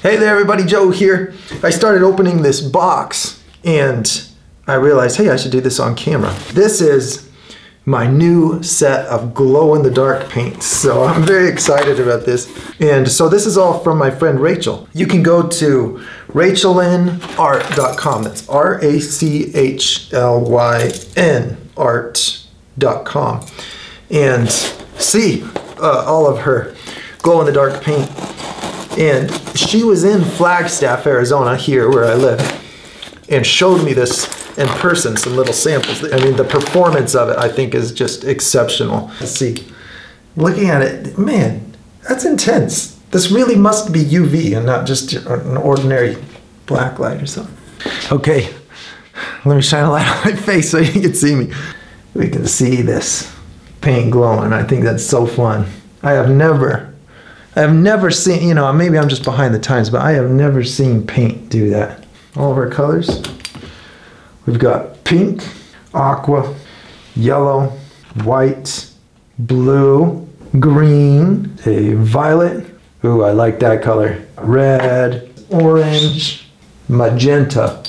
Hey there everybody, Joe here. I started opening this box and I realized, hey, I should do this on camera. This is my new set of glow-in-the-dark paints. So I'm very excited about this. And so this is all from my friend Rachel. You can go to rachellynart.com. That's RACHLYN art.com and see all of her glow-in-the-dark paint. And she was in Flagstaff, Arizona, here where I live, and showed me this in person, some little samples. I mean, the performance of it, I think, is just exceptional. Let's see. Looking at it, man, that's intense. This really must be UV and not just an ordinary black light or something. Okay, let me shine a light on my face so you can see me. We can see this paint glowing. I think that's so fun. I have never seen, you know, maybe I'm just behind the times, but I have never seen paint do that. All of our colors. We've got pink, aqua, yellow, white, blue, green, a violet. Ooh, I like that color. Red, orange, magenta.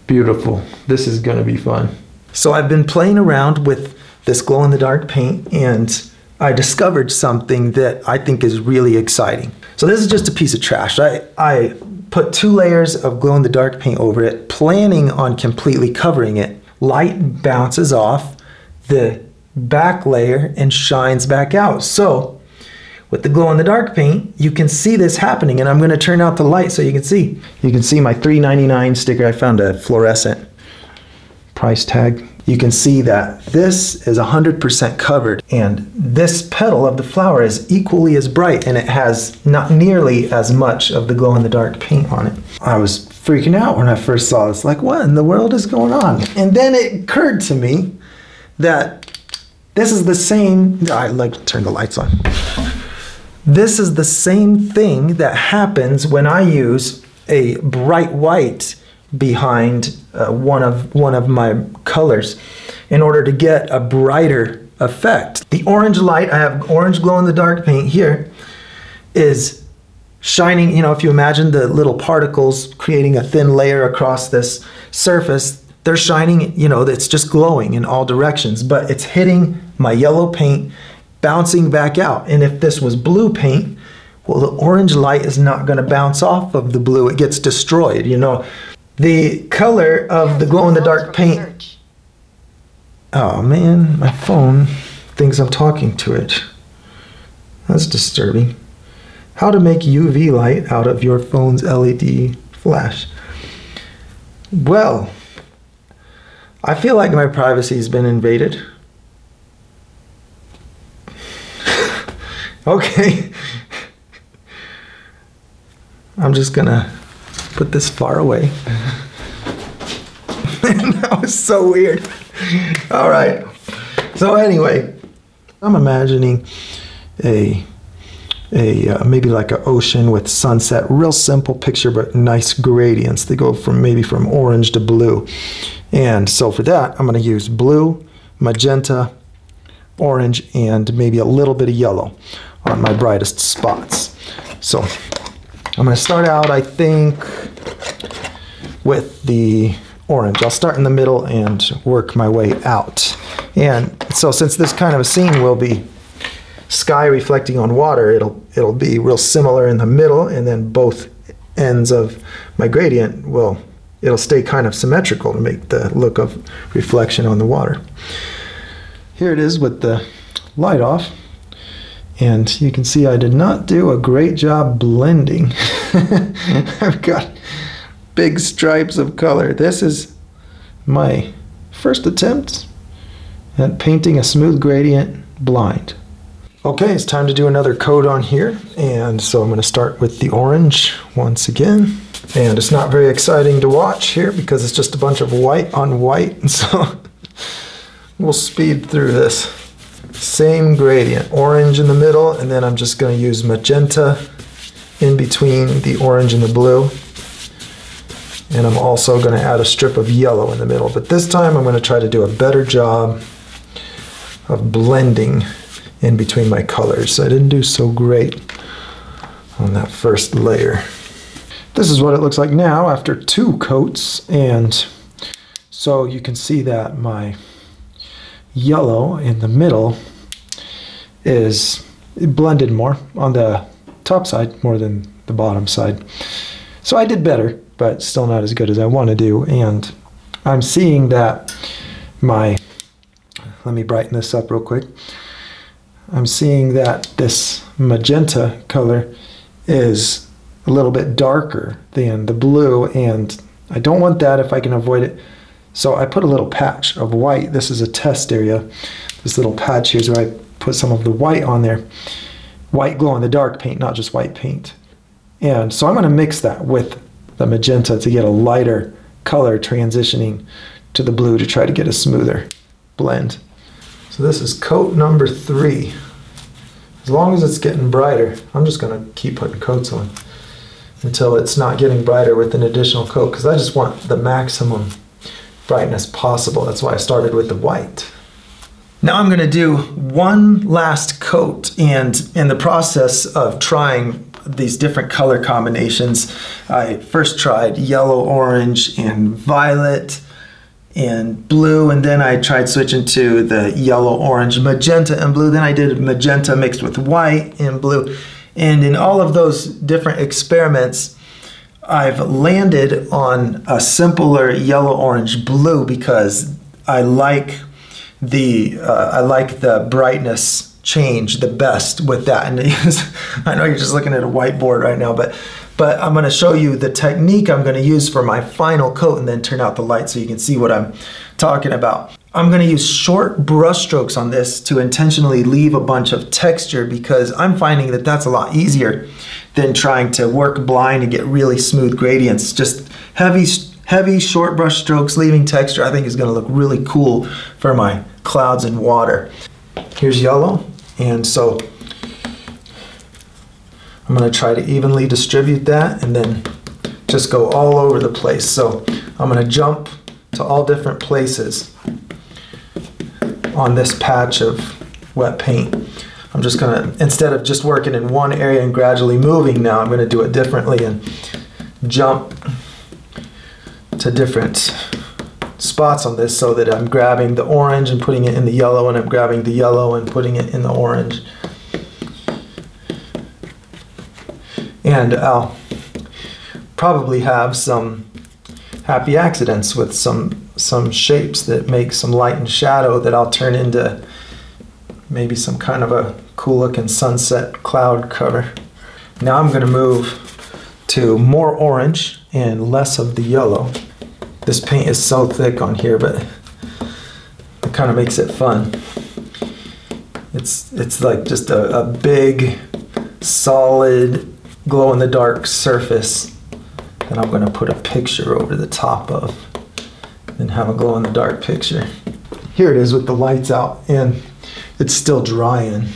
Beautiful. This is gonna be fun. So I've been playing around with this glow-in-the-dark paint and I discovered something that I think is really exciting. So this is just a piece of trash. I put 2 layers of glow-in-the-dark paint over it, planning on completely covering it. Light bounces off the back layer and shines back out. So with the glow-in-the-dark paint, you can see this happening, and I'm gonna turn out the light so you can see. You can see my $3.99 sticker. I found a fluorescent price tag. You can see that this is 100% covered, and this petal of the flower is equally as bright, and it has not nearly as much of the glow-in-the-dark paint on it. I was freaking out when I first saw this, like, what in the world is going on? And then it occurred to me that this is the same, I like to turn the lights on. This is the same thing that happens when I use a bright white behind one of my colors in order to get a brighter effect. The orange light, I have orange glow-in-the-dark paint here, is shining, you know, if you imagine the little particles creating a thin layer across this surface, they're shining, you know, it's just glowing in all directions, but it's hitting my yellow paint, bouncing back out. And if this was blue paint, well, the orange light is not going to bounce off of the blue, it gets destroyed, you know. The color of the glow-in-the-dark paint. Oh man, my phone thinks I'm talking to it. That's disturbing. How to make UV light out of your phone's LED flash. Well, I feel like my privacy has been invaded. Okay. I'm just gonna put this far away. That was so weird. All right. So anyway, I'm imagining maybe like an ocean with sunset. Real simple picture, but nice gradients. They go from maybe from orange to blue. And so for that, I'm going to use blue, magenta, orange, and maybe a little bit of yellow on my brightest spots. So I'm going to start out, I think, with the orange. I'll start in the middle and work my way out. And so since this kind of a scene will be sky reflecting on water, it'll be real similar in the middle, and then both ends of my gradient it'll stay kind of symmetrical to make the look of reflection on the water. Here it is with the light off. And you can see I did not do a great job blending. I've got big stripes of color. This is my first attempt at painting a smooth gradient blind. Okay, it's time to do another coat on here. And so I'm going to start with the orange once again. And it's not very exciting to watch here because it's just a bunch of white on white. And so we'll speed through this. Same gradient, orange in the middle, and then I'm just going to use magenta in between the orange and the blue. And I'm also going to add a strip of yellow in the middle. But this time I'm going to try to do a better job of blending in between my colors. I didn't do so great on that first layer. This is what it looks like now after 2 coats, and so you can see that my yellow in the middle is blended more on the top side more than the bottom side. So I did better, but still not as good as I want to do. And I'm seeing that let me brighten this up real quick. I'm seeing that this magenta color is a little bit darker than the blue, and I don't want that if I can avoid it. So I put a little patch of white. This is a test area. This little patch here is where I put some of the white on there. White glow in the dark paint, not just white paint. And so I'm going to mix that with the magenta to get a lighter color transitioning to the blue to try to get a smoother blend. So this is coat number 3. As long as it's getting brighter, I'm just going to keep putting coats on until it's not getting brighter with an additional coat, because I just want the maximum brightness possible. That's why I started with the white. Now I'm going to do one last coat, and in the process of trying these different color combinations, I first tried yellow, orange, and violet, and blue, and then I tried switching to the yellow, orange, magenta, and blue. Then I did magenta mixed with white and blue. And in all of those different experiments, I've landed on a simpler yellow, orange, blue because I like the brightness change the best with that. And I know you're just looking at a whiteboard right now, but I'm going to show you the technique I'm going to use for my final coat and then turn out the light so you can see what I'm talking about. I'm going to use short brush strokes on this to intentionally leave a bunch of texture, because I'm finding that that's a lot easier than trying to work blind and get really smooth gradients. Just heavy short brush strokes leaving texture I think is going to look really cool for my clouds and water. Here's yellow, and so I'm going to try to evenly distribute that and then just go all over the place. So I'm going to jump to all different places on this patch of wet paint. I'm just going to, instead of just working in one area and gradually moving, now I'm going to do it differently and jump to different spots on this so that I'm grabbing the orange and putting it in the yellow, and I'm grabbing the yellow and putting it in the orange. And I'll probably have some happy accidents with some shapes that make some light and shadow that I'll turn into maybe some kind of a cool looking sunset cloud cover. Now I'm going to move to more orange and less of the yellow. This paint is so thick on here, but it kind of makes it fun. It's like just a big, solid, glow-in-the-dark surface that I'm going to put a picture over the top of and have a glow-in-the-dark picture. Here it is with the lights out, and it's still drying.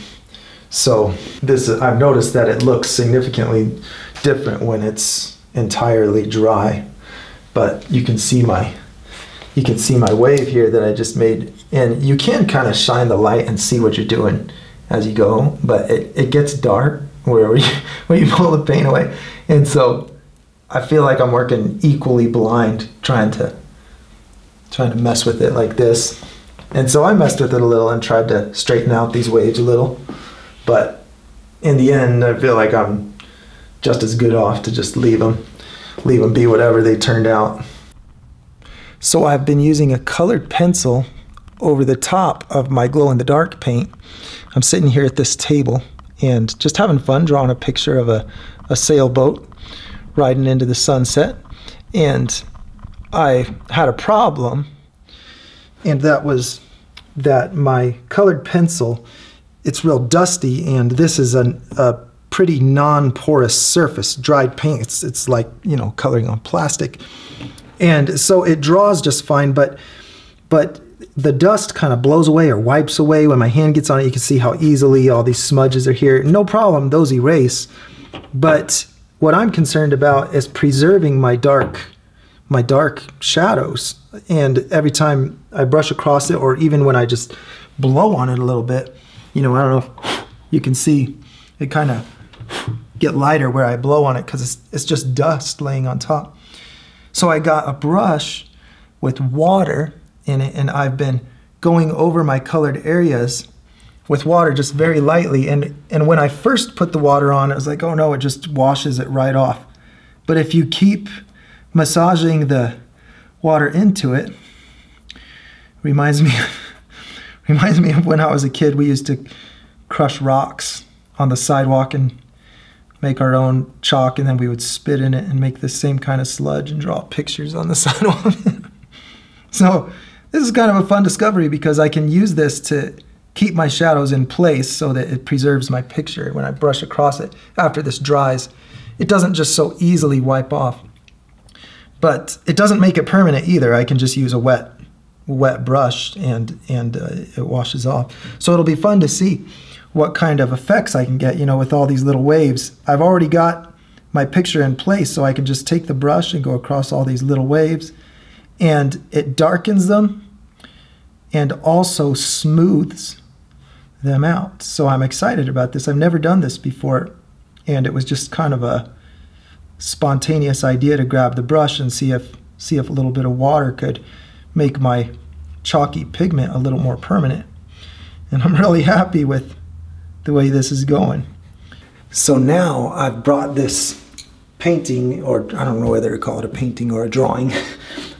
So I've noticed that it looks significantly different when it's entirely dry. But you can see my wave here that I just made, and you can kind of shine the light and see what you're doing as you go, but it gets dark where you pull the paint away, and so I feel like I'm working equally blind trying to mess with it like this. And so I messed with it a little and tried to straighten out these waves a little, but in the end I feel like I'm just as good off to just leave them be whatever they turned out. So I've been using a colored pencil over the top of my glow-in-the-dark paint. I'm sitting here at this table and just having fun drawing a picture of a sailboat riding into the sunset. And I had a problem, and that was that my colored pencil, it's real dusty, and this is a pretty non-porous surface, dried paint. It's like, you know, coloring on plastic. And so it draws just fine, but the dust kind of blows away or wipes away. When my hand gets on it, you can see how easily all these smudges are here. No problem, those erase. But what I'm concerned about is preserving my dark shadows. And every time I brush across it, or even when I just blow on it a little bit, you know, I don't know if you can see, it kind of get lighter where I blow on it because it's just dust laying on top. So I got a brush with water in it, and I've been going over my colored areas with water just very lightly. And when I first put the water on, it was like, oh no, it just washes it right off. But if you keep massaging the water into it, reminds me of when I was a kid. We used to crush rocks on the sidewalk and make our own chalk, and then we would spit in it and make the same kind of sludge and draw pictures on the sidewalk. So this is kind of a fun discovery because I can use this to keep my shadows in place so that it preserves my picture when I brush across it after this dries. It doesn't just so easily wipe off. But it doesn't make it permanent either. I can just use a wet brush and it washes off. So it'll be fun to see what kind of effects I can get, you know, with all these little waves. I've already got my picture in place, so I can just take the brush and go across all these little waves, and it darkens them and also smooths them out. So I'm excited about this. I've never done this before, and it was just kind of a spontaneous idea to grab the brush and see if a little bit of water could make my chalky pigment a little more permanent. And I'm really happy with the way this is going. So now I've brought this painting, or I don't know whether to call it a painting or a drawing,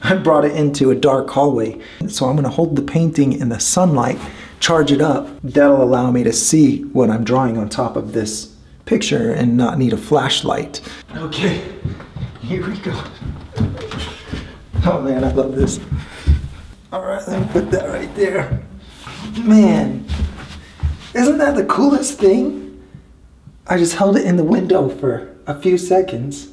I brought it into a dark hallway. So I'm going to hold the painting in the sunlight, charge it up. That'll allow me to see what I'm drawing on top of this picture and not need a flashlight. Okay, here we go. Oh man, I love this. All right, let me put that right there. Man, isn't that the coolest thing? I just held it in the window for a few seconds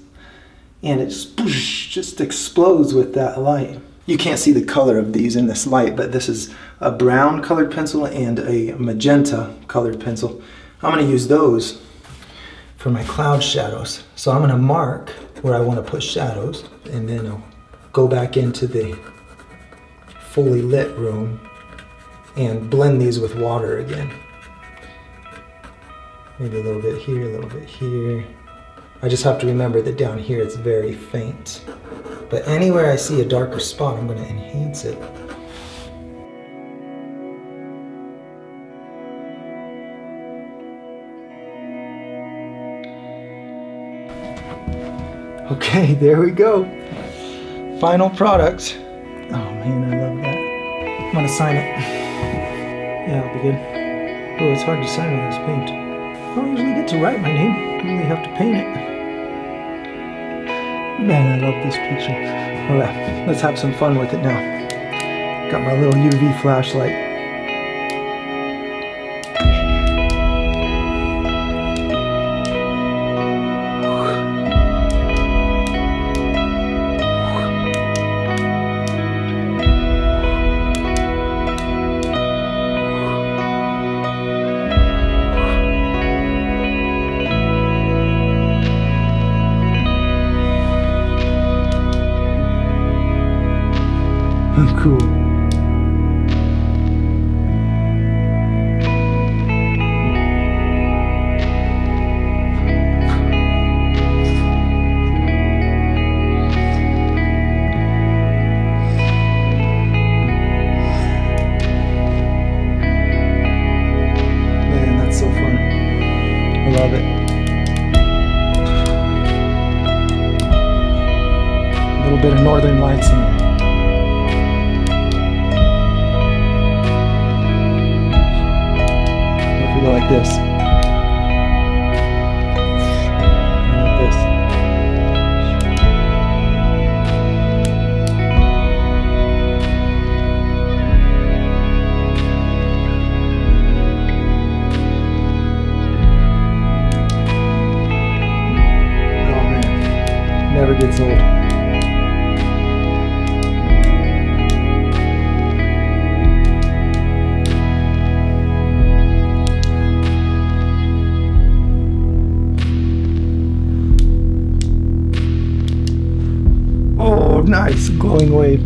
and it just explodes with that light. You can't see the color of these in this light, but this is a brown colored pencil and a magenta colored pencil. I'm gonna use those for my cloud shadows. So I'm gonna mark where I wanna put shadows, and then I'll go back into the fully lit room and blend these with water again. Maybe a little bit here, a little bit here. I just have to remember that down here it's very faint. But anywhere I see a darker spot, I'm gonna enhance it. Okay, there we go. Final product. Oh man, I love that. I'm gonna sign it. Yeah, it'll be good. Oh, it's hard to sign with this paint. I don't usually get to write my name. I really have to paint it. Man, I love this picture. All right, let's have some fun with it now. Got my little UV flashlight. Cool. Man, that's so fun. I love it. A little bit of northern lights in there. Go like this. Like this. Oh man, never gets old. Oh, nice glowing wave.